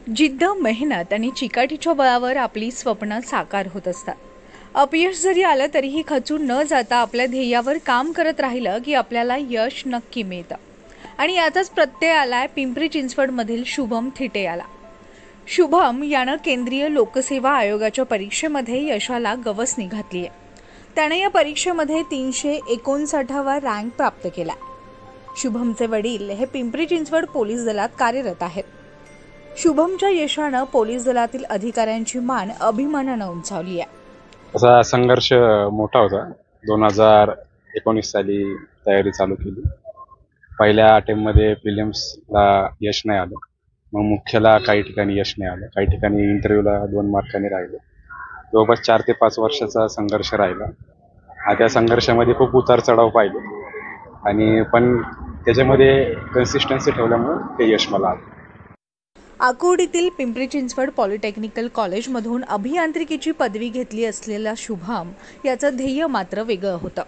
जिद्द, मेहनत आणि चिकाटीच्या बळावर आपली स्वप्न साकार होत असतात. अपयश जरी आलं तरीही खचून न जाता आपल्या ध्येयावर काम करत राहिलं की आपल्याला यश नक्की मिळतं. आणि याचाच प्रत्यय आलाय पिंपरी चिंचवडमधील शुभम थिटे याला. शुभम यानं केंद्रीय लोकसेवा आयोगाच्या परीक्षेमध्ये यशाला गवसणी घातली आहे. त्याने या परीक्षेमध्ये 359वा रँक प्राप्त केला. शुभमचे वडील हे पिंपरी चिंचवड पोलीस दलात कार्यरत आहेत. शुभमच्या यशानं पोलीस दलातील अधिकाऱ्यांची मान अभिमानानं उंचावली आहे. असा संघर्ष मोठा होता. 2019 साली तयारी चालू केली. पहिल्या अटेम्प्टमध्ये प्रिलिम्सला यश नाही आलं, मग मुख्यला काही ठिकाणी यश नाही आलं, काही ठिकाणी इंटरव्ह्यूला 2 मार्कांनी राहिलं. जवळपास 4 ते 5 वर्षाचा संघर्ष राहिला. त्या संघर्षामध्ये खूप उतार चढाव पाहिले आणि पण त्याच्यामध्ये कन्सिस्टन्सी ठेवल्यामुळे ते यश मला आलं. आकुर्डीतील पिंपरी चिंचवड पॉलिटेक्निकल कॉलेजमधून अभियांत्रिकीची पदवी घेतली असलेला शुभम याचं ध्येय मात्र वेगळं होतं.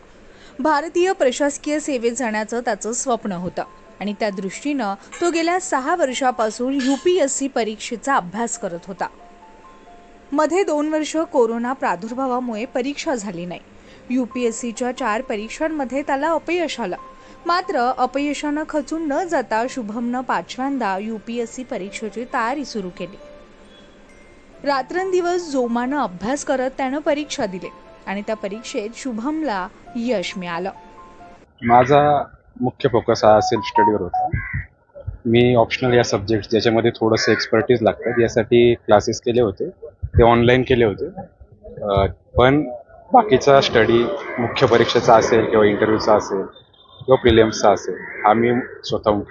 भारतीय प्रशासकीय सेवेत जाण्याचं त्याचं स्वप्न होतं आणि त्या दृष्टीनं तो गेल्या 6 वर्षापासून UPSC परीक्षेचा अभ्यास करत होता. मध्ये 2 वर्ष कोरोना प्रादुर्भावामुळे परीक्षा झाली नाही. UPSCच्या 4 परीक्षांमध्ये त्याला अपयश आलं. मात्र अपयशानं खचून न जाता शुभमनं 5व्यांदा UPSC परीक्षेची तयारी सुरू केली. रात्रंदिवस जोमानं अभ्यास करत त्यानं परीक्षा दिली आणि त्या परीक्षेत शुभमला यश मिळालं. माझा मुख्य फोकस हा सेल्फ स्टडीवर होता. मी ऑप्शनल या सब्जेक्ट ज्याच्यामध्ये थोडंसं एक्सपर्टीज लागतात यासाठी क्लासेस केले होते, ते ऑनलाईन केले होते. पण बाकीचा स्टडी मुख्य परीक्षेचा असेल किंवा इंटरव्ह्यूचा असेल किंवा प्रिलिम्सचा असेल हा मी स्वतःहून.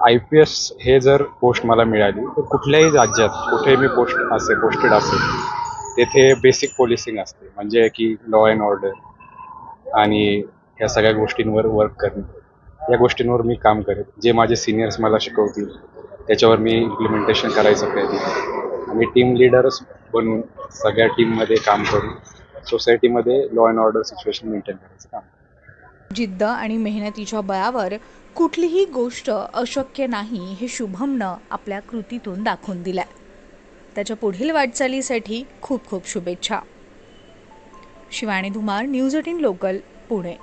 IPS हे जर पोस्ट मला मिळाली तर कुठल्याही राज्यात कुठेही मी पोस्टेड असेल तेथे बेसिक पोलिसिंग असते, म्हणजे की लॉ अँड ऑर्डर आणि ह्या सगळ्या गोष्टींवर वर्क करणे. या गोष्टींवर मी काम करेन. जे माझे सिनियर्स मला शिकवतील त्याच्यावर मी इम्प्लिमेंटेशन करायचा प्रयत्न करेन आणि टीम लीडर्स बनून सगळ्या टीममध्ये काम करून सोसायटीमध्ये law and order situation maintain करायचं काम. जिद्द आणि मेहनतीच्या बळावर कुठलीही गोष्ट अशक्य नाही हे शुभमनं आपल्या कृतीतून दाखवून दिलंय. त्याच्या पुढील वाटचालीसाठी खूप खूप शुभेच्छा. Shivani Dhumar, news 18 local, Pune.